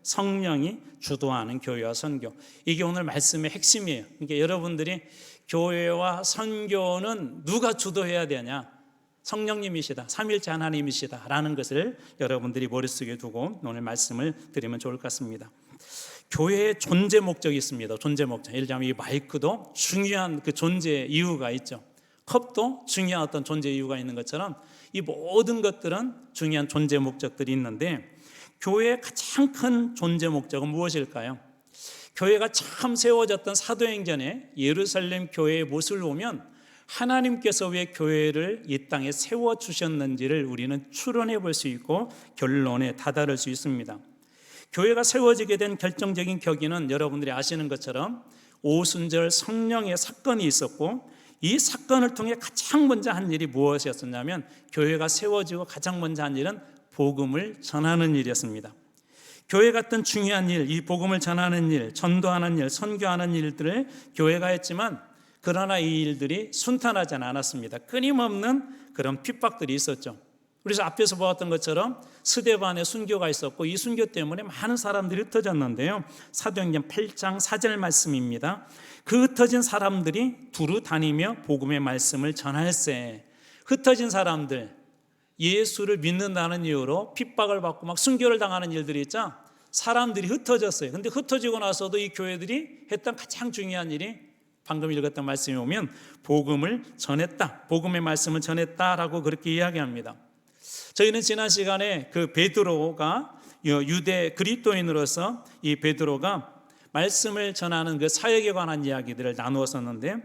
성령이 주도하는 교회와 선교. 이게 오늘 말씀의 핵심이에요. 그러니까 여러분들이 교회와 선교는 누가 주도해야 되냐? 성령님이시다, 삼위일체 하나님이시다 라는 것을 여러분들이 머릿속에 두고 오늘 말씀을 드리면 좋을 것 같습니다. 교회의 존재 목적이 있습니다. 존재 목적. 예를 들면 이 마이크도 중요한 그 존재 이유가 있죠. 컵도 중요한 어떤 존재 이유가 있는 것처럼 이 모든 것들은 중요한 존재 목적들이 있는데, 교회의 가장 큰 존재 목적은 무엇일까요? 교회가 처음 세워졌던 사도행전에 예루살렘 교회의 모습을 보면 하나님께서 왜 교회를 이 땅에 세워주셨는지를 우리는 추론해 볼 수 있고 결론에 다다를 수 있습니다. 교회가 세워지게 된 결정적인 계기는 여러분들이 아시는 것처럼 오순절 성령의 사건이 있었고, 이 사건을 통해 가장 먼저 한 일이 무엇이었냐면 교회가 세워지고 가장 먼저 한 일은 복음을 전하는 일이었습니다. 교회 같은 중요한 일, 이 복음을 전하는 일, 전도하는 일, 선교하는 일들을 교회가 했지만, 그러나 이 일들이 순탄하지는 않았습니다. 끊임없는 그런 핍박들이 있었죠. 그래서 앞에서 보았던 것처럼 스데반의 순교가 있었고, 이 순교 때문에 많은 사람들이 흩어졌는데요. 사도행전 8장 4절 말씀입니다. 그 흩어진 사람들이 두루 다니며 복음의 말씀을 전할세. 흩어진 사람들, 예수를 믿는다는 이유로 핍박을 받고 막 순교를 당하는 일들이 있죠. 사람들이 흩어졌어요. 근데 흩어지고 나서도 이 교회들이 했던 가장 중요한 일이 방금 읽었던 말씀에 오면 복음을 전했다, 복음의 말씀을 전했다라고 그렇게 이야기합니다. 저희는 지난 시간에 그 베드로가 유대 그리스도인으로서 이 베드로가 말씀을 전하는 그 사역에 관한 이야기들을 나누었었는데,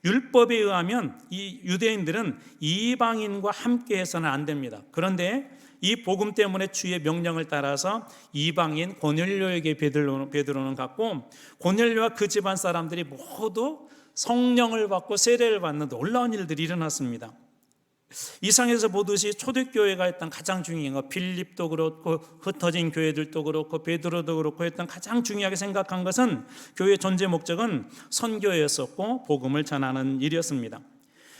율법에 의하면 이 유대인들은 이방인과 함께 해서는 안 됩니다. 그런데 이 복음 때문에 주의 명령을 따라서 이방인 고넬료에게 베드로는 갔고, 고넬료와 그 집안 사람들이 모두 성령을 받고 세례를 받는 놀라운 일들이 일어났습니다. 이상에서 보듯이 초대교회가 했던 가장 중요한 거, 빌립도 그렇고 흩어진 교회들도 그렇고 베드로도 그렇고 했던 가장 중요하게 생각한 것은 교회의 존재 목적은 선교였었고 복음을 전하는 일이었습니다.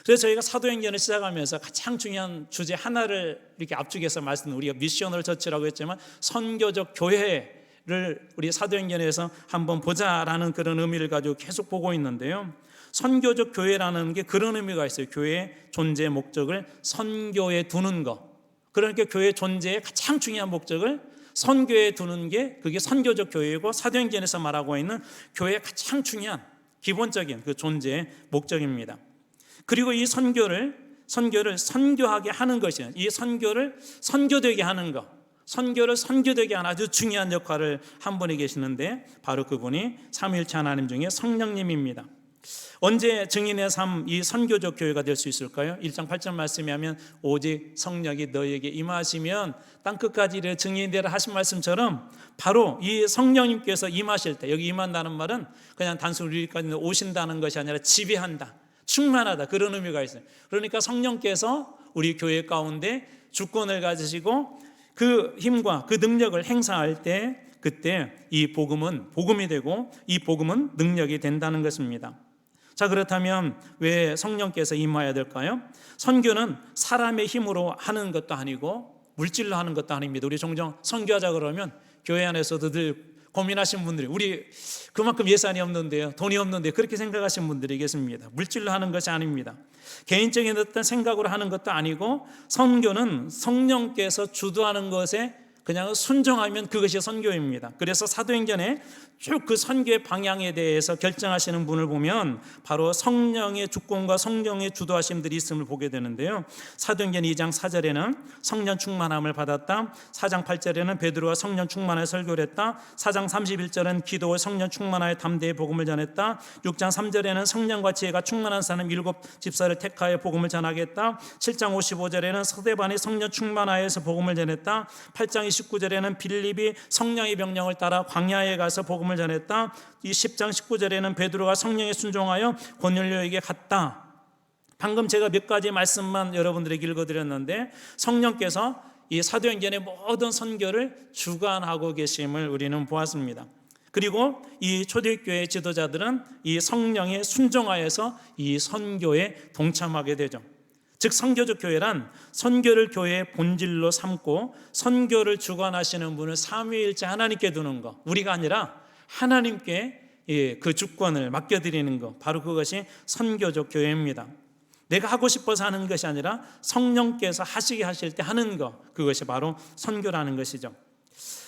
그래서 저희가 사도행전을 시작하면서 가장 중요한 주제 하나를 이렇게 압축해서 우리가 미셔널 처치라고 했지만 선교적 교회를 우리 사도행전에서 한번 보자라는 그런 의미를 가지고 계속 보고 있는데요. 선교적 교회라는 게 그런 의미가 있어요. 교회의 존재 목적을 선교에 두는 것. 그러니까 교회의 존재의 가장 중요한 목적을 선교에 두는 게 그게 선교적 교회이고, 사도행전에서 말하고 있는 교회의 가장 중요한 기본적인 그 존재의 목적입니다. 그리고 이 선교를 선교하게 하는 것이에요. 이 선교를 선교되게 하는 것, 선교를 선교되게 하는 아주 중요한 역할을 한 분이 계시는데, 바로 그분이 삼위일체 하나님 중에 성령님입니다. 언제 증인의 삶, 이 선교적 교회가 될 수 있을까요? 1장 8절 말씀에 하면 오직 성령이 너희에게 임하시면 땅끝까지 이르러 증인되라 하신 말씀처럼, 바로 이 성령님께서 임하실 때, 여기 임한다는 말은 그냥 단순히 우리까지 오신다는 것이 아니라 지배한다, 충만하다, 그런 의미가 있어요. 그러니까 성령께서 우리 교회 가운데 주권을 가지시고 그 힘과 그 능력을 행사할 때, 그때 이 복음은 복음이 되고 이 복음은 능력이 된다는 것입니다. 자, 그렇다면 왜 성령께서 임하여야 될까요? 선교는 사람의 힘으로 하는 것도 아니고 물질로 하는 것도 아닙니다. 우리 종종 선교하자 그러면 교회 안에서도 늘 고민하신 분들이, 우리 그만큼 예산이 없는데요, 돈이 없는데, 그렇게 생각하시는 분들이 계십니다. 물질로 하는 것이 아닙니다. 개인적인 어떤 생각으로 하는 것도 아니고, 선교는 성령께서 주도하는 것에 그냥 순종하면 그것이 선교입니다. 그래서 사도행전에 쭉 그 선교의 방향에 대해서 결정하시는 분을 보면 바로 성령의 주권과 성령의 주도하심들이 있음을 보게 되는데요. 사도행전 2장 4절에는 성령 충만함을 받았다. 4장 8절에는 베드로가 성령 충만하여 설교를 했다. 4장 31절은 기도와 성령 충만하여 담대히 복음을 전했다. 6장 3절에는 성령과 지혜가 충만한 사람 7 집사를 택하여 복음을 전하겠다. 7장 55절에는 스데반이 성령 충만하여서 복음을 전했다. 8장 29절에는 빌립이 성령의 명령을 따라 광야에 가서 복음을 전했다. 이 10장 19절에는 베드로가 성령에 순종하여 고넬료에게 갔다. 방금 제가 몇 가지 말씀만 여러분들에게 읽어드렸는데, 성령께서 이 사도행전의 모든 선교를 주관하고 계심을 우리는 보았습니다. 그리고 이 초대교회 지도자들은 이 성령에 순종하여서 이 선교에 동참하게 되죠. 즉 선교적 교회란 선교를 교회의 본질로 삼고 선교를 주관하시는 분을 삼위일체 하나님께 두는 것, 우리가 아니라 하나님께 그 주권을 맡겨드리는 것, 바로 그것이 선교적 교회입니다. 내가 하고 싶어서 하는 것이 아니라 성령께서 하시게 하실 때 하는 것, 그것이 바로 선교라는 것이죠.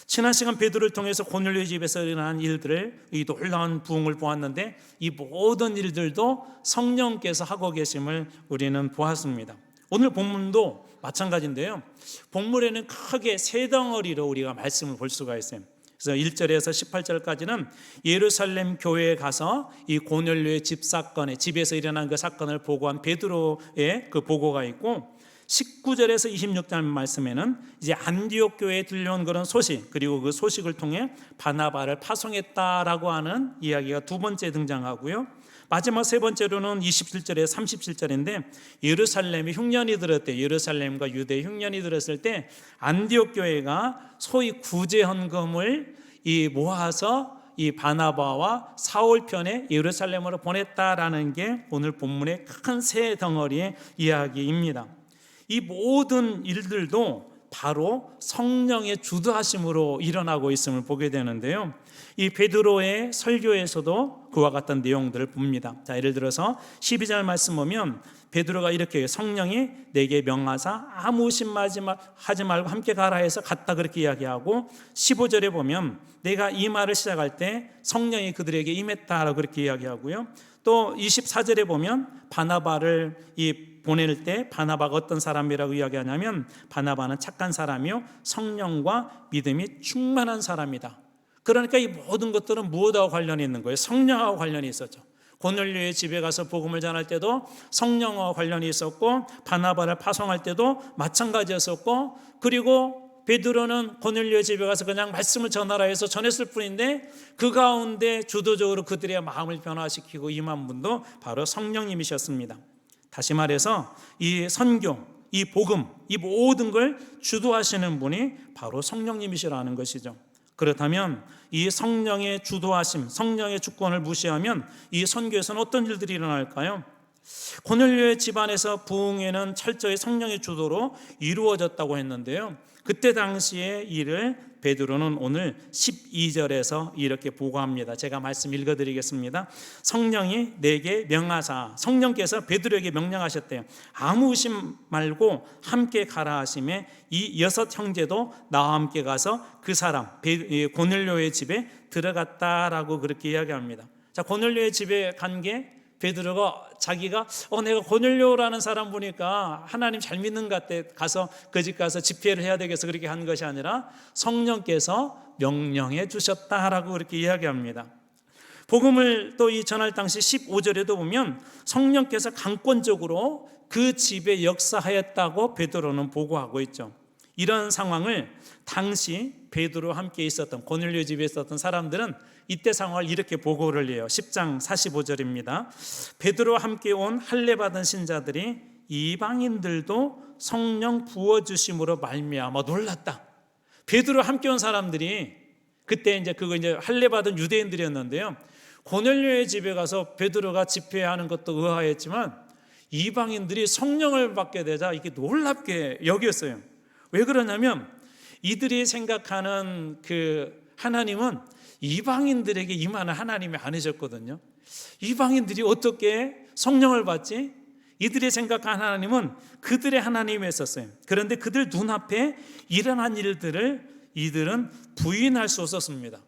지난 시간 베드로를 통해서 고넬료의 집에서 일어난 일들을, 이 놀라운 부흥을 보았는데 이 모든 일들도 성령께서 하고 계심을 우리는 보았습니다. 오늘 본문도 마찬가지인데요, 본문에는 크게 세 덩어리로 우리가 말씀을 볼 수가 있어요. 그래서 1절에서 18절까지는 예루살렘 교회에 가서 이 고넬료의 집 사건에, 집에서 일어난 그 사건을 보고한 베드로의 그 보고가 있고, 19절에서 26절 말씀에는 이제 안디옥 교회에 들려온 그런 소식, 그리고 그 소식을 통해 바나바를 파송했다라고 하는 이야기가 두 번째 등장하고요. 마지막 세 번째로는 27절에서 37절인데 예루살렘이 흉년이 들었대. 예루살렘과 유대 흉년이 들었을 때 안디옥 교회가 소위 구제 헌금을 모아서 이 바나바와 사울 편에 예루살렘으로 보냈다라는 게 오늘 본문의 큰 세 덩어리의 이야기입니다. 이 모든 일들도 바로 성령의 주도하심으로 일어나고 있음을 보게 되는데요, 이 베드로의 설교에서도 그와 같은 내용들을 봅니다. 자, 예를 들어서 12절 말씀 보면 베드로가 이렇게, 성령이 내게 명하사 아무 의심하지 말고 함께 가라 해서 갔다, 그렇게 이야기하고, 15절에 보면 내가 이 말을 시작할 때 성령이 그들에게 임했다라고 그렇게 이야기하고요. 또 24절에 보면 바나바를 보낼 때 바나바가 어떤 사람이라고 이야기하냐면 바나바는 착한 사람이요 성령과 믿음이 충만한 사람이다. 그러니까 이 모든 것들은 무엇하고 관련이 있는 거예요? 성령하고 관련이 있었죠. 고넬료의 집에 가서 복음을 전할 때도 성령과 관련이 있었고, 바나바를 파송할 때도 마찬가지였었고, 그리고 베드로는 고넬료의 집에 가서 그냥 말씀을 전하라 해서 전했을 뿐인데 그 가운데 주도적으로 그들의 마음을 변화시키고 임한 분도 바로 성령님이셨습니다. 다시 말해서 이 선교, 이 복음, 이 모든 걸 주도하시는 분이 바로 성령님이시라는 것이죠. 그렇다면 이 성령의 주도하심, 성령의 주권을 무시하면 이 선교에서는 어떤 일들이 일어날까요? 고넬료의 집안에서 부흥회는 철저히 성령의 주도로 이루어졌다고 했는데요, 그때 당시의 일을 베드로는 오늘 12절에서 이렇게 보고합니다. 제가 말씀 읽어드리겠습니다. 성령이 내게 명하사, 성령께서 베드로에게 명령하셨대요. 아무 의심 말고 함께 가라 하심에 이 6 형제도 나와 함께 가서 그 사람 고넬료의 집에 들어갔다라고 그렇게 이야기합니다. 자, 고넬료의 집에 간 게 베드로가 자기가 내가 고넬료라는 사람 보니까 하나님 잘 믿는 것 같아, 가서 그 집 가서 집회를 해야 되겠어, 그렇게 한 것이 아니라 성령께서 명령해 주셨다라고 그렇게 이야기합니다. 복음을 또 이 전할 당시 15절에도 보면 성령께서 강권적으로 그 집에 역사하였다고 베드로는 보고하고 있죠. 이런 상황을 당시 베드로와 함께 있었던 고넬료 집에 있었던 사람들은 이때 상황을 이렇게 보고를 해요. 10장 45절입니다. 베드로와 함께 온 할례 받은 신자들이 이방인들도 성령 부어주심으로 말미암아 놀랐다. 베드로와 함께 온 사람들이 그때 이제 할례 받은 유대인들이었는데요, 고넬료의 집에 가서 베드로가 집회하는 것도 의아했지만 이방인들이 성령을 받게 되자 이게 놀랍게 여겼어요. 왜 그러냐면 이들이 생각하는 그 하나님은 이방인들에게 임하는 하나님이 아니셨거든요. 이방인들이 어떻게 성령을 받지? 이들이 생각한 하나님은 그들의 하나님이었어요. 그런데 그들 눈앞에 일어난 일들을 이들은 부인할 수 없었습니다.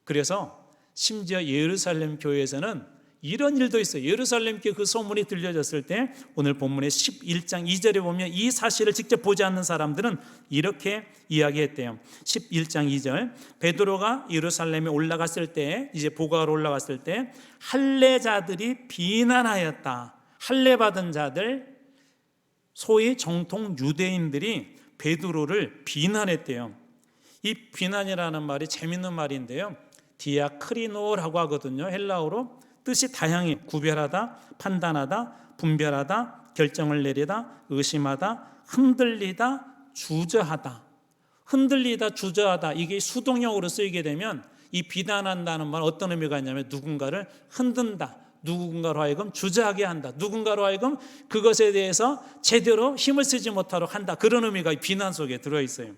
그래서 심지어 예루살렘 교회에서는 이런 일도 있어요. 예루살렘께 그 소문이 들려졌을 때 오늘 본문의 11장 2절에 보면 이 사실을 직접 보지 않는 사람들은 이렇게 이야기했대요. 11장 2절, 베드로가 예루살렘에 올라갔을 때, 이제 보고하러 올라갔을 때 할례자들이 비난하였다. 할례 받은 자들, 소위 정통 유대인들이 베드로를 비난했대요. 이 비난이라는 말이 재밌는 말인데요, 디아크리노라고 하거든요. 헬라어로 뜻이 다양해. 구별하다, 판단하다, 분별하다, 결정을 내리다, 의심하다, 흔들리다, 주저하다. 흔들리다, 주저하다, 이게 수동형으로 쓰이게 되면 이 비난한다는 말 어떤 의미가 있냐면 누군가를 흔든다, 누군가로 하여금 주저하게 한다. 누군가로 하여금 그것에 대해서 제대로 힘을 쓰지 못하도록 한다. 그런 의미가 비난 속에 들어있어요.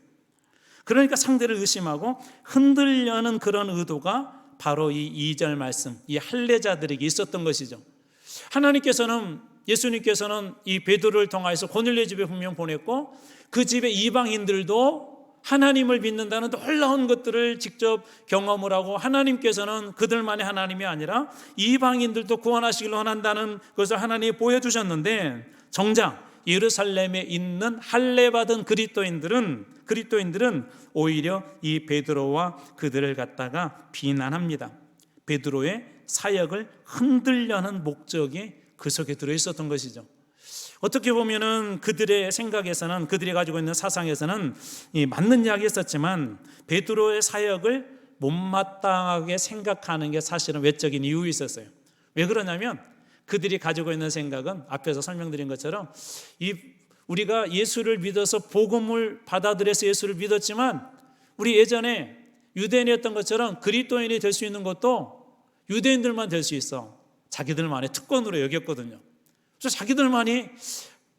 그러니까 상대를 의심하고 흔들려는 그런 의도가 바로 이 2절 말씀, 이 할례자들에게 있었던 것이죠. 예수님께서는 이 베드로를 통해서 고넬료 집에 분명 보냈고, 그 집에 이방인들도 하나님을 믿는다는 놀라운 것들을 직접 경험을 하고, 하나님께서는 그들만의 하나님이 아니라 이방인들도 구원하시길 원한다는 것을 하나님이 보여주셨는데, 정작 예루살렘에 있는 할례받은 그리스도인들은 오히려 이 베드로와 그들을 갖다가 비난합니다. 베드로의 사역을 흔들려는 목적이 그 속에 들어있었던 것이죠. 어떻게 보면은 그들의 생각에서는, 그들이 가지고 있는 사상에서는 맞는 이야기였었지만, 베드로의 사역을 못마땅하게 생각하는 게 사실은 외적인 이유가 있었어요. 왜 그러냐면 그들이 가지고 있는 생각은 앞에서 설명드린 것처럼, 우리가 예수를 믿어서 복음을 받아들여서 예수를 믿었지만, 우리 예전에 유대인이었던 것처럼 그리스도인이 될 수 있는 것도 유대인들만 될 수 있어. 자기들만의 특권으로 여겼거든요. 그래서 자기들만이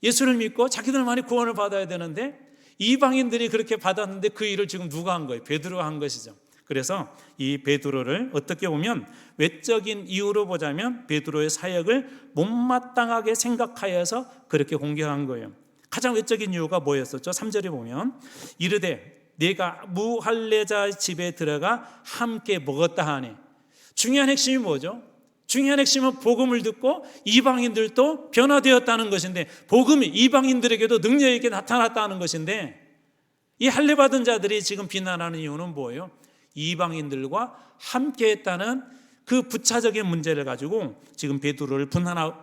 예수를 믿고 자기들만이 구원을 받아야 되는데, 이방인들이 그렇게 받았는데 그 일을 지금 누가 한 거예요? 베드로가 한 것이죠. 그래서 이 베드로를 어떻게 보면 외적인 이유로 보자면 베드로의 사역을 못마땅하게 생각하여서 그렇게 공격한 거예요. 가장 외적인 이유가 뭐였었죠? 3절에 보면 이르되 내가 무할례자 집에 들어가 함께 먹었다 하니. 중요한 핵심이 뭐죠? 중요한 핵심은 복음을 듣고 이방인들도 변화되었다는 것인데, 복음이 이방인들에게도 능력 있게 나타났다는 것인데, 이 할례받은 자들이 지금 비난하는 이유는 뭐예요? 이방인들과 함께했다는 그 부차적인 문제를 가지고 지금 베드로를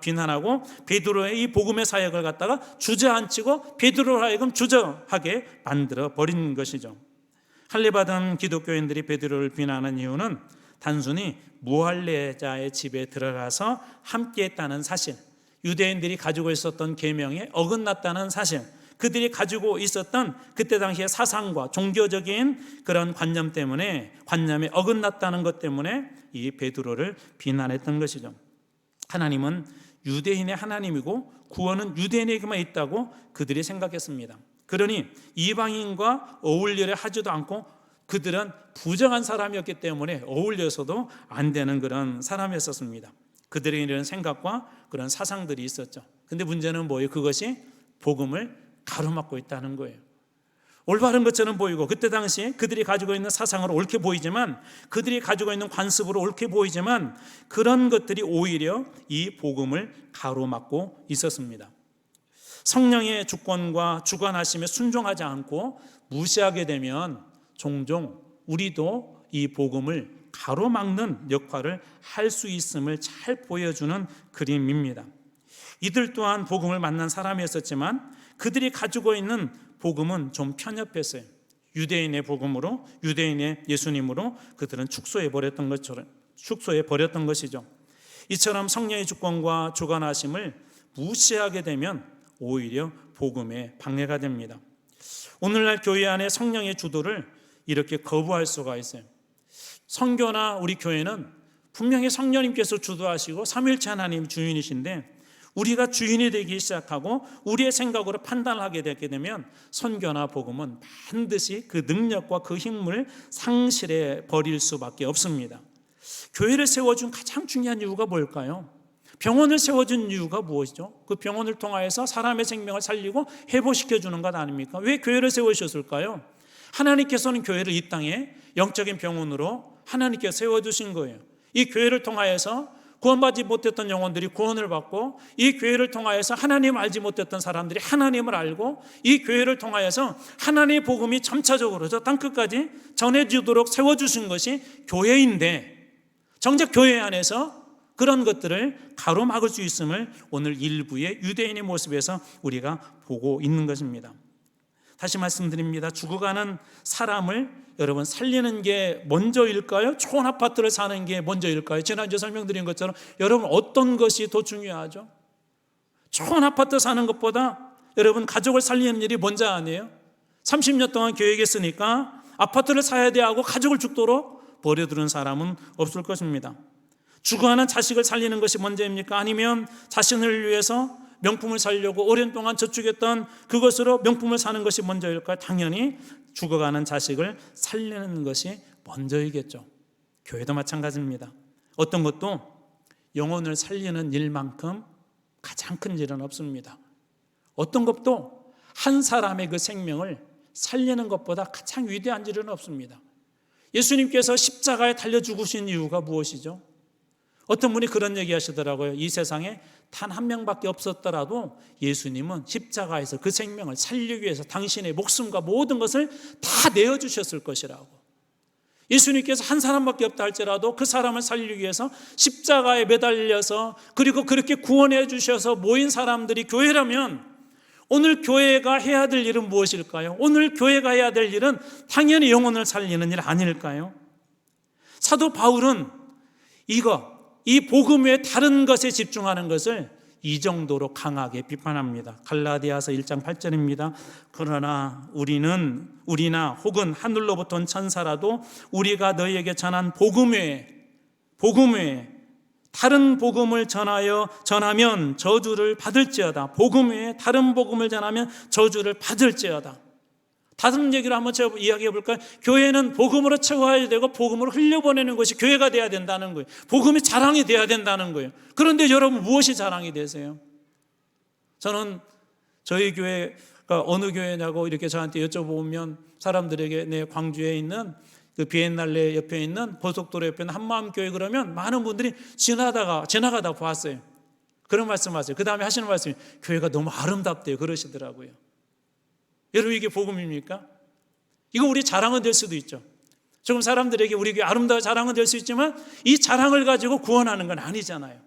비난하고, 베드로의 이 복음의 사역을 갖다가 주저앉히고 베드로를 하여금 주저하게 만들어 버린 것이죠. 할례받은 기독교인들이 베드로를 비난하는 이유는 단순히 무할례자의 집에 들어가서 함께했다는 사실, 유대인들이 가지고 있었던 계명에 어긋났다는 사실, 그들이 가지고 있었던 그때 당시의 사상과 종교적인 그런 관념에 어긋났다는 것 때문에 이 베드로를 비난했던 것이죠. 하나님은 유대인의 하나님이고 구원은 유대인에게만 있다고 그들이 생각했습니다. 그러니 이방인과 어울리려 하지도 않고, 그들은 부정한 사람이었기 때문에 어울려서도 안 되는 그런 사람이었습니다. 그들의 이런 생각과 그런 사상들이 있었죠. 근데 문제는 뭐예요? 그것이 복음을 가로막고 있다는 거예요. 올바른 것처럼 보이고, 그때 당시에 그들이 가지고 있는 사상으로 옳게 보이지만, 그들이 가지고 있는 관습으로 옳게 보이지만, 그런 것들이 오히려 이 복음을 가로막고 있었습니다. 성령의 주권과 주관하심에 순종하지 않고 무시하게 되면 종종 우리도 이 복음을 가로막는 역할을 할 수 있음을 잘 보여주는 그림입니다. 이들 또한 복음을 만난 사람이었지만 그들이 가지고 있는 복음은 좀 편협했어요. 유대인의 복음으로, 유대인의 예수님으로 그들은 축소해 버렸던 것이죠. 이처럼 성령의 주권과 주관하심을 무시하게 되면 오히려 복음에 방해가 됩니다. 오늘날 교회 안에 성령의 주도를 이렇게 거부할 수가 있어요. 선교나 우리 교회는 분명히 성령님께서 주도하시고 삼위일체 하나님 주인이신데, 우리가 주인이 되기 시작하고 우리의 생각으로 판단하게 되게 되면 선교나 복음은 반드시 그 능력과 그 힘을 상실해 버릴 수밖에 없습니다. 교회를 세워준 가장 중요한 이유가 뭘까요? 병원을 세워준 이유가 무엇이죠? 그 병원을 통하여서 사람의 생명을 살리고 회복시켜 주는 것 아닙니까? 왜 교회를 세우셨을까요? 하나님께서는 교회를 이 땅에 영적인 병원으로 하나님께서 세워주신 거예요. 이 교회를 통하여서 구원받지 못했던 영혼들이 구원을 받고, 이 교회를 통하여서 하나님을 알지 못했던 사람들이 하나님을 알고, 이 교회를 통하여서 하나님의 복음이 점차적으로 저 땅끝까지 전해지도록 세워주신 것이 교회인데, 정작 교회 안에서 그런 것들을 가로막을 수 있음을 오늘 일부의 유대인의 모습에서 우리가 보고 있는 것입니다. 다시 말씀드립니다. 죽어가는 사람을 여러분 살리는 게 먼저일까요? 좋은 아파트를 사는 게 먼저일까요? 지난주에 설명드린 것처럼 여러분 어떤 것이 더 중요하죠? 좋은 아파트 사는 것보다 여러분 가족을 살리는 일이 먼저 아니에요? 30년 동안 계획했으니까 아파트를 사야 돼 하고 가족을 죽도록 버려두는 사람은 없을 것입니다. 죽어가는 자식을 살리는 것이 먼저입니까? 아니면 자신을 위해서 명품을 살려고 오랜 동안 저축했던 그것으로 명품을 사는 것이 먼저일까요? 당연히 죽어가는 자식을 살리는 것이 먼저이겠죠. 교회도 마찬가지입니다. 어떤 것도 영혼을 살리는 일만큼 가장 큰 일은 없습니다. 어떤 것도 한 사람의 그 생명을 살리는 것보다 가장 위대한 일은 없습니다. 예수님께서 십자가에 달려 죽으신 이유가 무엇이죠? 어떤 분이 그런 얘기 하시더라고요. 이 세상에 단 한 명밖에 없었더라도 예수님은 십자가에서 그 생명을 살리기 위해서 당신의 목숨과 모든 것을 다 내어주셨을 것이라고. 예수님께서 한 사람밖에 없다 할지라도 그 사람을 살리기 위해서 십자가에 매달려서 그리고 그렇게 구원해 주셔서 모인 사람들이 교회라면 오늘 교회가 해야 될 일은 무엇일까요? 오늘 교회가 해야 될 일은 당연히 영혼을 살리는 일 아닐까요? 사도 바울은 이 복음 외에 다른 것에 집중하는 것을 이 정도로 강하게 비판합니다. 갈라디아서 1장 8절입니다. 그러나 우리나 혹은 하늘로부터 온 천사라도 우리가 너희에게 전한 복음 외에 다른 복음을 전하면 저주를 받을지어다. 복음 외에 다른 복음을 전하면 저주를 받을지어다. 다른 얘기로 한번 이야기해 볼까요? 교회는 복음으로 채워야 되고 복음으로 흘려보내는 것이 교회가 돼야 된다는 거예요. 복음이 자랑이 돼야 된다는 거예요. 그런데 여러분 무엇이 자랑이 되세요? 저는 저희 교회가 어느 교회냐고 이렇게 저한테 여쭤보면 사람들에게 내 광주에 있는 그 비엔날레 옆에 있는 고속도로 옆에 있는 한마음교회 그러면 많은 분들이 지나가다 보았어요. 그런 말씀하세요. 그 다음에 하시는 말씀이 교회가 너무 아름답대요 그러시더라고요. 여러분 이게 복음입니까? 이거 우리 자랑은 될 수도 있죠. 조금 사람들에게 우리 교회 아름다운 자랑은 될 수 있지만 이 자랑을 가지고 구원하는 건 아니잖아요.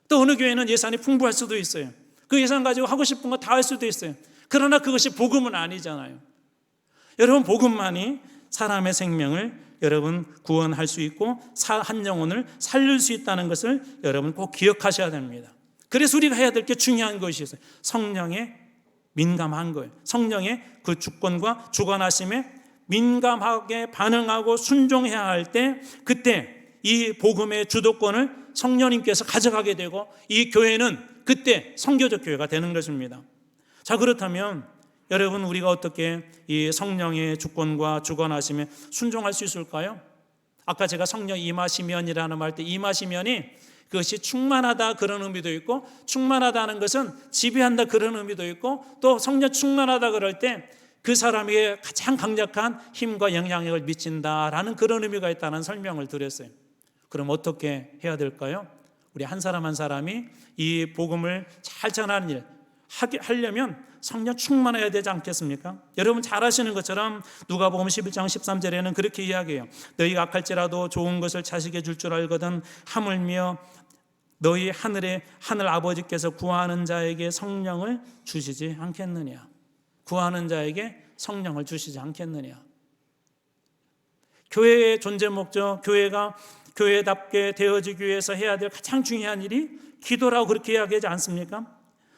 또 어느 교회는 예산이 풍부할 수도 있어요. 그 예산 가지고 하고 싶은 거 다 할 수도 있어요. 그러나 그것이 복음은 아니잖아요. 여러분 복음만이 사람의 생명을 여러분 구원할 수 있고 한 영혼을 살릴 수 있다는 것을 여러분 꼭 기억하셔야 됩니다. 그래서 우리가 해야 될 게 중요한 것이 있어요. 성령에 민감한 거예요. 성령의 그 주권과 주관하심에 민감하게 반응하고 순종해야 할 때 그때 이 복음의 주도권을 성령님께서 가져가게 되고 이 교회는 그때 선교적 교회가 되는 것입니다. 자, 그렇다면 여러분 우리가 어떻게 이 성령의 주권과 주관하심에 순종할 수 있을까요? 아까 제가 성령 임하시면이라는 말 때 임하시면이 그것이 충만하다 그런 의미도 있고 충만하다는 것은 지배한다 그런 의미도 있고 또 성령 충만하다 그럴 때 그 사람에게 가장 강력한 힘과 영향력을 미친다라는 그런 의미가 있다는 설명을 드렸어요. 그럼 어떻게 해야 될까요? 우리 한 사람 한 사람이 이 복음을 잘 전하는 일 하려면 성령 충만해야 되지 않겠습니까? 여러분 잘 아시는 것처럼 누가복음 11장 13절에는 그렇게 이야기해요. 너희가 악할지라도 좋은 것을 자식에게 줄 줄 알거든 하물며 너희 하늘 아버지께서 구하는 자에게 성령을 주시지 않겠느냐. 구하는 자에게 성령을 주시지 않겠느냐. 교회의 존재 목적, 교회가 교회답게 되어지기 위해서 해야 될 가장 중요한 일이 기도라고 그렇게 이야기하지 않습니까?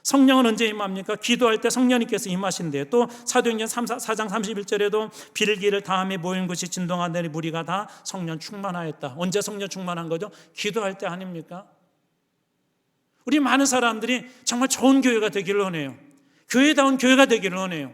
성령은 언제 임합니까? 기도할 때 성령님께서 임하신대요. 또 사도행전 4장 31절에도 빌기를 다음에 모인 것이 진동하더니 무리가 다 성령 충만하였다. 언제 성령 충만한 거죠? 기도할 때 아닙니까? 우리 많은 사람들이 정말 좋은 교회가 되기를 원해요. 교회다운 교회가 되기를 원해요.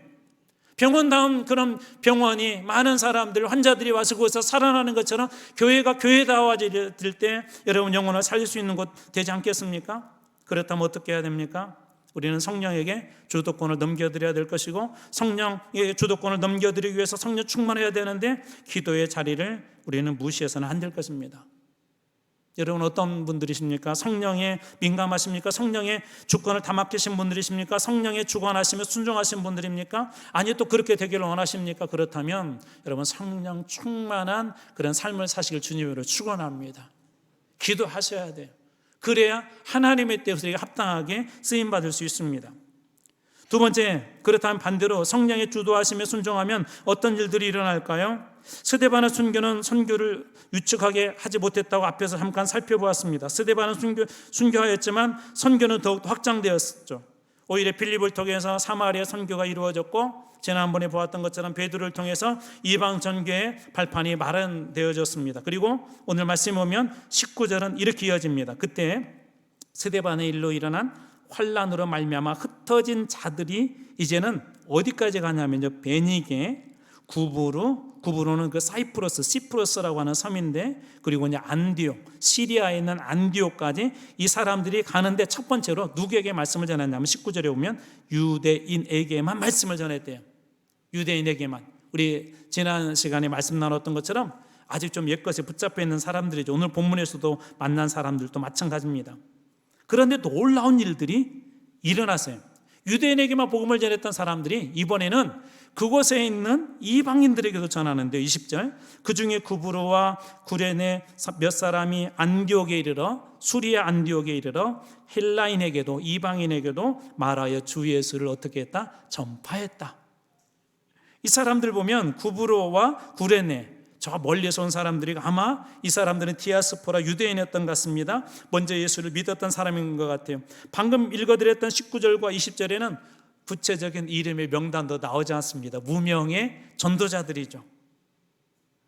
병원다운 그런 병원이 많은 사람들, 환자들이 와서 거기서 살아나는 것처럼 교회가 교회다워질 때 여러분 영혼을 살릴 수 있는 곳 되지 않겠습니까? 그렇다면 어떻게 해야 됩니까? 우리는 성령에게 주도권을 넘겨드려야 될 것이고 성령에게 주도권을 넘겨드리기 위해서 성령 충만해야 되는데 기도의 자리를 우리는 무시해서는 안 될 것입니다. 여러분 어떤 분들이십니까? 성령에 민감하십니까? 성령의 주권을 다 맡기신 분들이십니까? 성령의 주관하시며 순종하신 분들입니까? 아니 또 그렇게 되기를 원하십니까? 그렇다면 여러분 성령 충만한 그런 삶을 사시길 주님으로 축원합니다. 기도하셔야 돼요. 그래야 하나님의 뜻에 합당하게 쓰임받을 수 있습니다. 두 번째, 그렇다면 반대로 성령의 주도하심에 순종하면 어떤 일들이 일어날까요? 스데반의 순교는 선교를 유축하게 하지 못했다고 앞에서 잠깐 살펴보았습니다. 스데반은 순교하였지만 선교는 더욱 확장되었죠. 오히려 빌립을 통해서 사마리아 선교가 이루어졌고, 지난번에 보았던 것처럼 베드로를 통해서 이방 전교의 발판이 마련되어졌습니다. 그리고 오늘 말씀 보면 19절은 이렇게 이어집니다. 그때 스데반의 일로 일어난 환란으로 말미암아 흩어진 자들이 이제는 어디까지 가냐면요, 베니게, 구브로는 그 사이프러스, 시프러스라고 하는 섬인데, 그리고 이제 안디옥, 시리아에 있는 안디옥까지 이 사람들이 가는데 첫 번째로 누구에게 말씀을 전했냐면 19절에 보면 유대인에게만 말씀을 전했대요. 유대인에게만. 우리 지난 시간에 말씀 나눴던 것처럼 아직 좀 옛것에 붙잡혀 있는 사람들이죠. 오늘 본문에서도 만난 사람들도 마찬가지입니다. 그런데 놀라운 일들이 일어났어요. 유대인에게만 복음을 전했던 사람들이 이번에는 그곳에 있는 이방인들에게도 전하는데, 20절, 그 중에 구브로와 구레네 몇 사람이 안디옥에 이르러, 수리아 안디옥에 이르러 헬라인에게도 이방인에게도 말하여 주 예수를 어떻게 했다? 전파했다. 이 사람들 보면 구브로와 구레네, 저 멀리서 온 사람들이 아마 이 사람들은 디아스포라 유대인이었던 것 같습니다. 먼저 예수를 믿었던 사람인 것 같아요. 방금 읽어드렸던 19절과 20절에는 구체적인 이름의 명단도 나오지 않습니다. 무명의 전도자들이죠.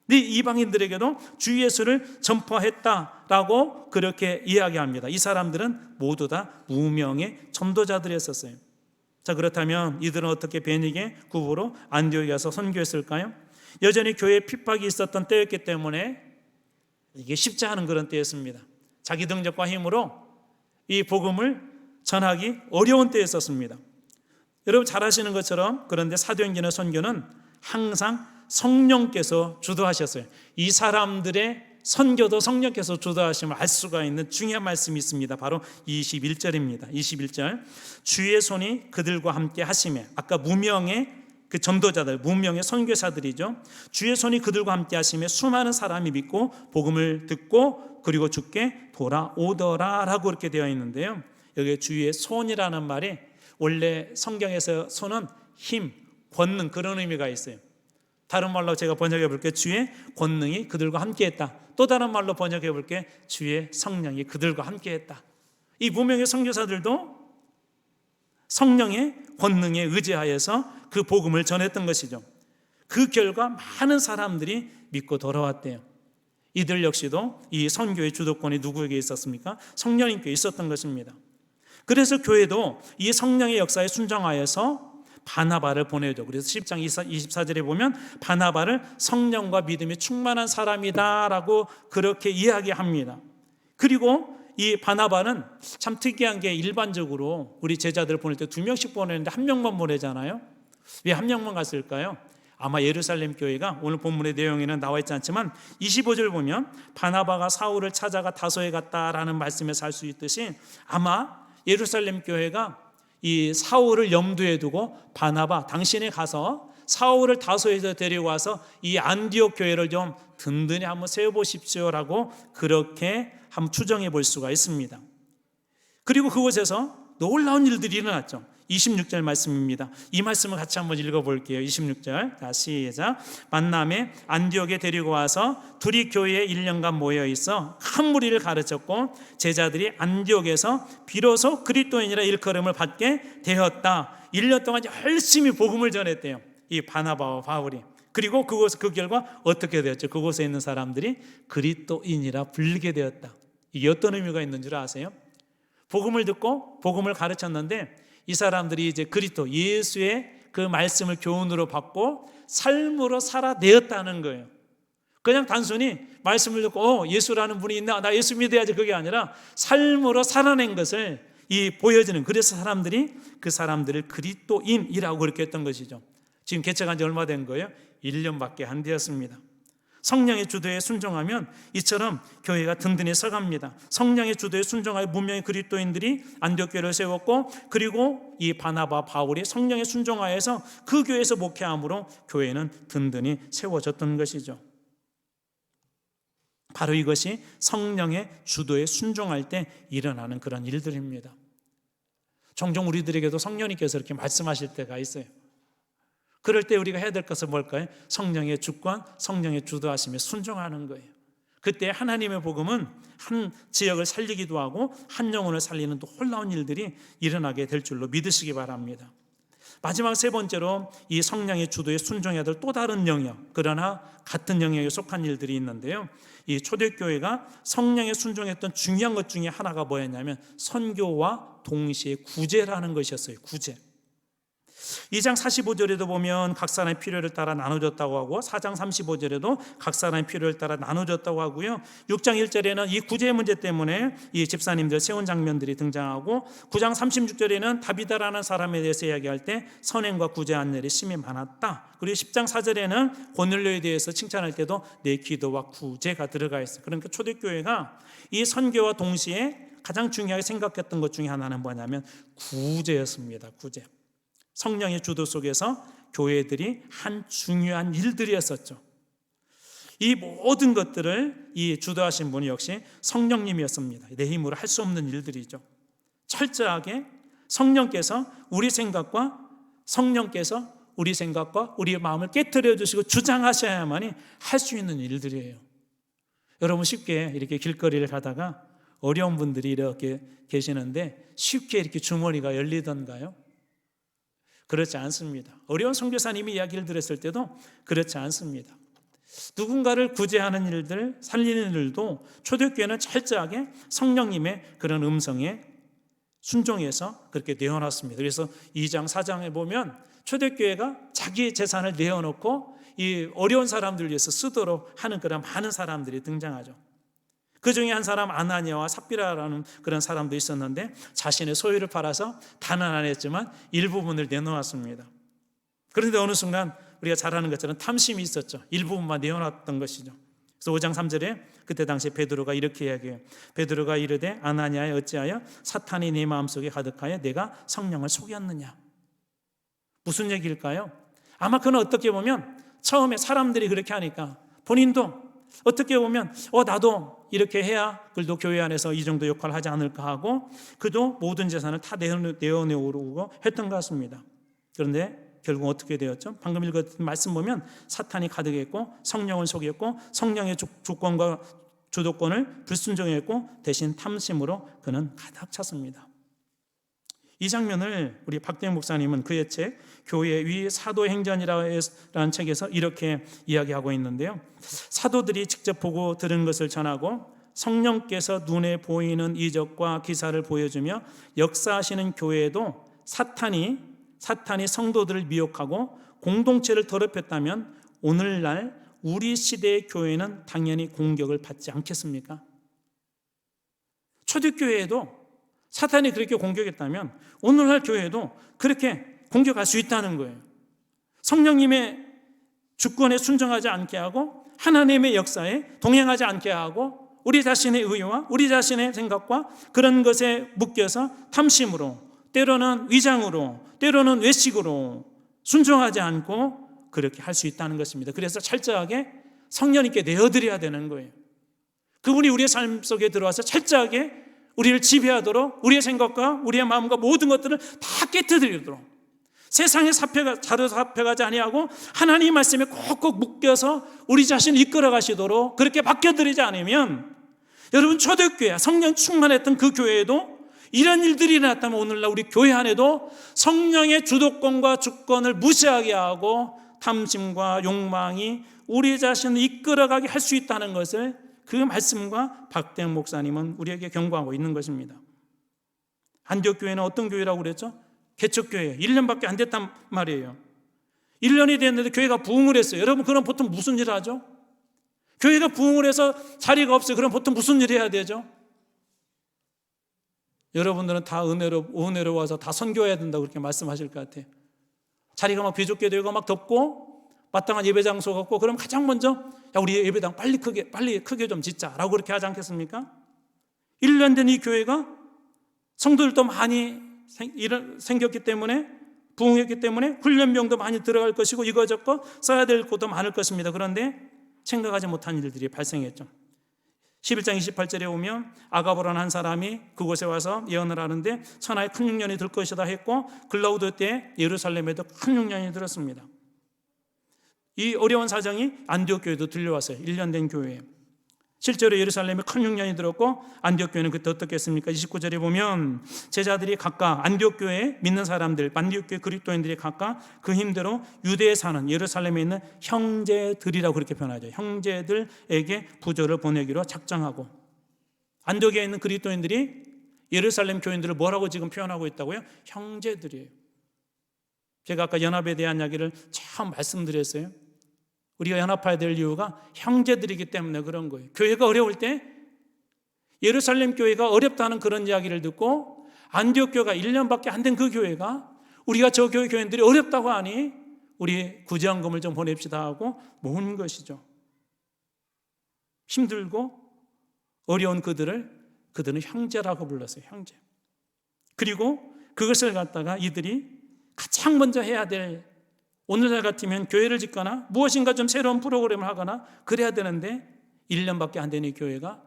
네, 이방인들에게도 주 예수를 전파했다라고 그렇게 이야기합니다. 이 사람들은 모두 다 무명의 전도자들이었어요. 자, 그렇다면 이들은 어떻게 베니게, 구브로, 안디옥에 가서 선교했을까요? 여전히 교회에 핍박이 있었던 때였기 때문에 이게 쉽지 않은 그런 때였습니다. 자기 능력과 힘으로 이 복음을 전하기 어려운 때였었습니다. 여러분 잘 아시는 것처럼, 그런데 사도행전의 선교는 항상 성령께서 주도하셨어요. 이 사람들의 선교도 성령께서 주도하심을 알 수가 있는 중요한 말씀이 있습니다. 바로 21절입니다. 21절, 주의 손이 그들과 함께 하시매, 아까 무명의 그 전도자들, 무명의 선교사들이죠. 주의 손이 그들과 함께 하시며 수많은 사람이 믿고 복음을 듣고 그리고 주께 돌아오더라 라고 이렇게 되어 있는데요. 여기 주의 손이라는 말이 원래 성경에서 손은 힘, 권능, 그런 의미가 있어요. 다른 말로 제가 번역해 볼게요. 주의 권능이 그들과 함께 했다. 또 다른 말로 번역해 볼게요. 주의 성령이 그들과 함께 했다. 이 무명의 선교사들도 성령의 권능에 의지하여서 그 복음을 전했던 것이죠. 그 결과 많은 사람들이 믿고 돌아왔대요. 이들 역시도 이 선교의 주도권이 누구에게 있었습니까? 성령님께 있었던 것입니다. 그래서 교회도 이 성령의 역사에 순종하여서 바나바를 보내죠. 그래서 10장 24절에 보면 바나바를 성령과 믿음이 충만한 사람이다라고 그렇게 이야기합니다. 그리고 이 바나바는 참 특이한 게, 일반적으로 우리 제자들 보낼 때 2명씩 보내는데 1명만 보내잖아요. 왜 1명만 갔을까요? 아마 예루살렘 교회가 오늘 본문의 내용에는 나와 있지 않지만 25절 보면 바나바가 사울을 찾아가 다소에 갔다라는 말씀에서 알 수 있듯이, 아마 예루살렘 교회가 이 사울을 염두에 두고 바나바, 당신이 가서 사울을 다소에서 데려와서 이 안디옥 교회를 좀 든든히 한번 세워보십시오라고 그렇게 한번 추정해 볼 수가 있습니다. 그리고 그곳에서 놀라운 일들이 일어났죠. 26절 말씀입니다. 이 말씀을 같이 한번 읽어볼게요. 26절, 다시 시작. 만남에 안디옥에 데리고 와서 둘이 교회에 1년간 모여 있어 큰 무리를 가르쳤고, 제자들이 안디옥에서 비로소 그리스도인이라 일컬음을 받게 되었다. 1년 동안 열심히 복음을 전했대요, 이 바나바와 바울이. 그리고 그 결과 어떻게 되었죠? 그곳에 있는 사람들이 그리스도인이라 불리게 되었다. 이게 어떤 의미가 있는 줄 아세요? 복음을 듣고 복음을 가르쳤는데 이 사람들이 이제 그리스도 예수의 그 말씀을 교훈으로 받고 삶으로 살아내었다는 거예요. 그냥 단순히 말씀을 듣고 예수라는 분이 있나, 나 예수 믿어야지, 그게 아니라 삶으로 살아낸 것을 보여지는, 그래서 사람들이 그 사람들을 그리스도인이라고 그렇게 했던 것이죠. 지금 개척한 지 얼마 된 거예요? 1년밖에 안 되었습니다. 성령의 주도에 순종하면 이처럼 교회가 든든히 서갑니다. 성령의 주도에 순종하여 문명의 그리스도인들이 안디옥 교회를 세웠고, 그리고 이 바나바, 바울이 성령에 순종하여서 그 교회에서 목회함으로 교회는 든든히 세워졌던 것이죠. 바로 이것이 성령의 주도에 순종할 때 일어나는 그런 일들입니다. 종종 우리들에게도 성령님께서 이렇게 말씀하실 때가 있어요. 그럴 때 우리가 해야 될 것은 뭘까요? 성령의 주권, 성령의 주도하심에 순종하는 거예요. 그때 하나님의 복음은 한 지역을 살리기도 하고 한 영혼을 살리는 또 놀라운 일들이 일어나게 될 줄로 믿으시기 바랍니다. 마지막 세 번째로 이 성령의 주도에 순종해야 될 또 다른 영역, 그러나 같은 영역에 속한 일들이 있는데요. 이 초대교회가 성령에 순종했던 중요한 것 중에 하나가 뭐였냐면 선교와 동시에 구제라는 것이었어요. 구제. 2장 45절에도 보면 각 사람의 필요를 따라 나눠줬다고 하고 4장 35절에도 각 사람의 필요를 따라 나눠줬다고 하고요. 6장 1절에는 이 구제 문제 때문에 이 집사님들 세운 장면들이 등장하고 9장 36절에는 다비다라는 사람에 대해서 이야기할 때 선행과 구제한 일이 심히 많았다. 그리고 10장 4절에는 고넬료에 대해서 칭찬할 때도 내 기도와 구제가 들어가 있어요. 그러니까 초대교회가 이 선교와 동시에 가장 중요하게 생각했던 것 중에 하나는 뭐냐면 구제였습니다. 구제. 성령의 주도 속에서 교회들이 한 중요한 일들이었었죠. 이 모든 것들을 이 주도하신 분이 역시 성령님이었습니다. 내 힘으로 할 수 없는 일들이죠. 철저하게 성령께서 우리 생각과 우리의 마음을 깨트려 주시고 주장하셔야만이 할 수 있는 일들이에요. 여러분 쉽게 이렇게 길거리를 가다가 어려운 분들이 이렇게 계시는데 쉽게 이렇게 주머니가 열리던가요? 그렇지 않습니다. 어려운 선교사님이 이야기를 들었을 때도 그렇지 않습니다. 누군가를 구제하는 일들, 살리는 일도 초대교회는 철저하게 성령님의 그런 음성에 순종해서 그렇게 내어놨습니다. 그래서 2장, 4장에 보면 초대교회가 자기의 재산을 내어놓고 이 어려운 사람들 위해서 쓰도록 하는 그런 많은 사람들이 등장하죠. 그 중에 한 사람 아나니아와 삽비라라는 그런 사람도 있었는데 자신의 소유를 팔아서 다는 안 했지만 일부분을 내놓았습니다. 그런데 어느 순간 우리가 잘 아는 것처럼 탐심이 있었죠. 일부분만 내어놨던 것이죠. 그래서 5장 3절에 그때 당시에 베드로가 이렇게 이야기해요. 베드로가 이르되 아나니아여 어찌하여 사탄이 네 마음속에 가득하여 내가 성령을 속였느냐. 무슨 얘기일까요? 아마 그는 어떻게 보면 처음에 사람들이 그렇게 하니까 본인도 어떻게 보면 나도 이렇게 해야 그래도 교회 안에서 이 정도 역할을 하지 않을까 하고 그도 모든 재산을 다 내어내오고 했던 것 같습니다. 그런데 결국 어떻게 되었죠? 방금 읽었던 말씀 보면 사탄이 가득했고 성령을 속였고 성령의 주권과 주도권을 불순종했고 대신 탐심으로 그는 가득 찼습니다. 이 장면을 우리 박대영 목사님은 그의 책 교회 위 사도행전이라는 책에서 이렇게 이야기하고 있는데요. 사도들이 직접 보고 들은 것을 전하고 성령께서 눈에 보이는 이적과 기사를 보여주며 역사하시는 교회에도 사탄이 성도들을 미혹하고 공동체를 더럽혔다면 오늘날 우리 시대의 교회는 당연히 공격을 받지 않겠습니까? 초대교회에도 사탄이 그렇게 공격했다면 오늘날 교회도 그렇게 공격할 수 있다는 거예요. 성령님의 주권에 순종하지 않게 하고 하나님의 역사에 동행하지 않게 하고 우리 자신의 의와 우리 자신의 생각과 그런 것에 묶여서 탐심으로 때로는 위장으로 때로는 외식으로 순종하지 않고 그렇게 할 수 있다는 것입니다. 그래서 철저하게 성령님께 내어드려야 되는 거예요. 그분이 우리의 삶 속에 들어와서 철저하게 우리를 지배하도록 우리의 생각과 우리의 마음과 모든 것들을 다 깨트리도록 세상에 자료 잡혀가지 아니하고 하나님 말씀에 꼭꼭 묶여서 우리 자신을 이끌어 가시도록 그렇게 바뀌어드리지 않으면 여러분 초대교회 성령 충만했던 그 교회에도 이런 일들이 일어났다면 오늘날 우리 교회 안에도 성령의 주도권과 주권을 무시하게 하고 탐심과 욕망이 우리 자신을 이끌어가게 할 수 있다는 것을 그 말씀과 박대영 목사님은 우리에게 경고하고 있는 것입니다. 안디옥 교회는 어떤 교회라고 그랬죠? 개척교회 1년밖에 안 됐단 말이에요. 1년이 됐는데 교회가 부흥을 했어요. 여러분 그럼 보통 무슨 일을 하죠? 교회가 부흥을 해서 자리가 없어요. 그럼 보통 무슨 일을 해야 되죠? 여러분들은 다 은혜로 와서 다 선교해야 된다고 그렇게 말씀하실 것 같아요. 자리가 막 비좁게 되고 막 덥고 마땅한 예배 장소가 없고 그럼 가장 먼저 우리 예배당 빨리 크게 좀 짓자라고 그렇게 하지 않겠습니까? 1년 된 이 교회가 성도들도 많이 생겼기 때문에 부흥했기 때문에 훈련병도 많이 들어갈 것이고 이거저거 써야 될 것도 많을 것입니다. 그런데 생각하지 못한 일들이 발생했죠. 11장 28절에 오면 아가보라는 한 사람이 그곳에 와서 예언을 하는데 천하에 큰 흉년이 들 것이다 했고 글라우디오 때 예루살렘에도 큰 흉년이 들었습니다. 이 어려운 사정이 안디옥 교회도 들려왔어요. 1년 된 교회에. 실제로 예루살렘에 큰 흉년이 들었고 안디옥 교회는 그때 어떻게 했습니까? 29절에 보면 제자들이 각각 안디옥 교회에 믿는 사람들, 안디옥 교회 그리스도인들이 각각 그 힘대로 유대에 사는 예루살렘에 있는 형제들이라고 그렇게 표현하죠. 형제들에게 부조를 보내기로 작정하고, 안디옥에 있는 그리스도인들이 예루살렘 교인들을 뭐라고 지금 표현하고 있다고요? 형제들이에요. 제가 아까 연합에 대한 이야기를 참 말씀드렸어요. 우리가 연합해야 될 이유가 형제들이기 때문에 그런 거예요. 교회가 어려울 때 예루살렘 교회가 어렵다는 그런 이야기를 듣고 안디옥 교회가 1년밖에 안 된 그 교회가 우리가 저 교회 교인들이 어렵다고 하니 우리 구제헌금을 좀 보냅시다 하고 모은 것이죠. 힘들고 어려운 그들은 형제라고 불렀어요. 형제. 그리고 그것을 갖다가 이들이 가장 먼저 해야 될, 오늘날 같으면 교회를 짓거나 무엇인가 좀 새로운 프로그램을 하거나 그래야 되는데 1년밖에 안 되는 교회가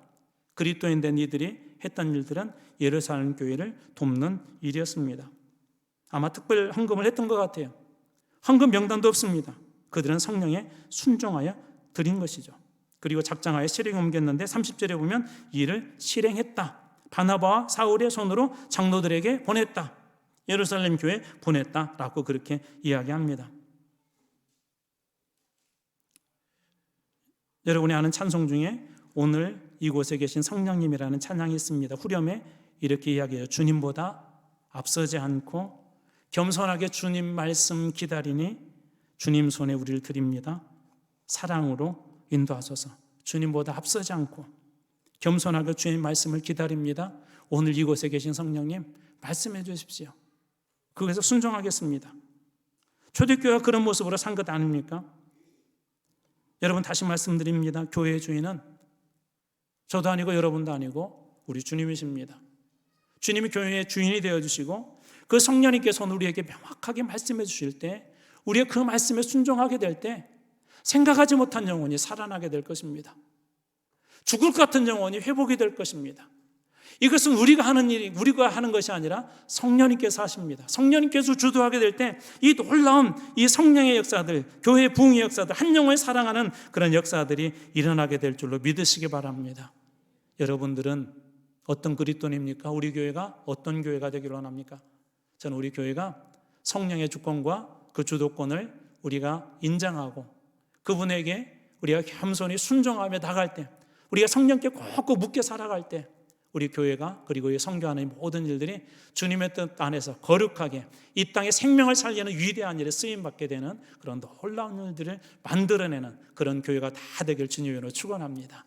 그리스도인 된 이들이 했던 일들은 예루살렘 교회를 돕는 일이었습니다. 아마 특별 헌금을 했던 것 같아요. 헌금 명단도 없습니다. 그들은 성령에 순종하여 드린 것이죠. 그리고 작정하여 실행에 옮겼는데 30절에 보면 이를 실행했다. 바나바와 사울의 손으로 장로들에게 보냈다. 예루살렘 교회에 보냈다라고 그렇게 이야기합니다. 여러분이 아는 찬송 중에 오늘 이곳에 계신 성령님이라는 찬양이 있습니다. 후렴에 이렇게 이야기해요. 주님보다 앞서지 않고 겸손하게 주님 말씀 기다리니 주님 손에 우리를 드립니다. 사랑으로 인도하소서. 주님보다 앞서지 않고 겸손하게 주님 말씀을 기다립니다. 오늘 이곳에 계신 성령님 말씀해 주십시오. 그래서 순종하겠습니다. 초대교회가 그런 모습으로 산 것 아닙니까? 여러분 다시 말씀드립니다. 교회의 주인은 저도 아니고 여러분도 아니고 우리 주님이십니다. 주님이 교회의 주인이 되어주시고 그 성령님께서 우리에게 명확하게 말씀해 주실 때 우리가 그 말씀에 순종하게 될 때 생각하지 못한 영혼이 살아나게 될 것입니다. 죽을 것 같은 영혼이 회복이 될 것입니다. 이것은 우리가 하는 것이 아니라 성령님께서 하십니다. 성령님께서 주도하게 될 때 이 놀라운 이 성령의 역사들, 교회의 부흥의 역사들, 한 영혼을 사랑하는 그런 역사들이 일어나게 될 줄로 믿으시기 바랍니다. 여러분들은 어떤 그리스도인입니까? 우리 교회가 어떤 교회가 되기를 원합니까? 저는 우리 교회가 성령의 주권과 그 주도권을 우리가 인정하고 그분에게 우리가 겸손히 순종하며 나갈 때, 우리가 성령께 꼭꼭 묶여 살아갈 때 우리 교회가 그리고 이 선교하는 모든 일들이 주님의 뜻 안에서 거룩하게 이 땅에 생명을 살리는 위대한 일에 쓰임받게 되는 그런 놀라운 일들을 만들어내는 그런 교회가 다 되길 주님으로 축원합니다.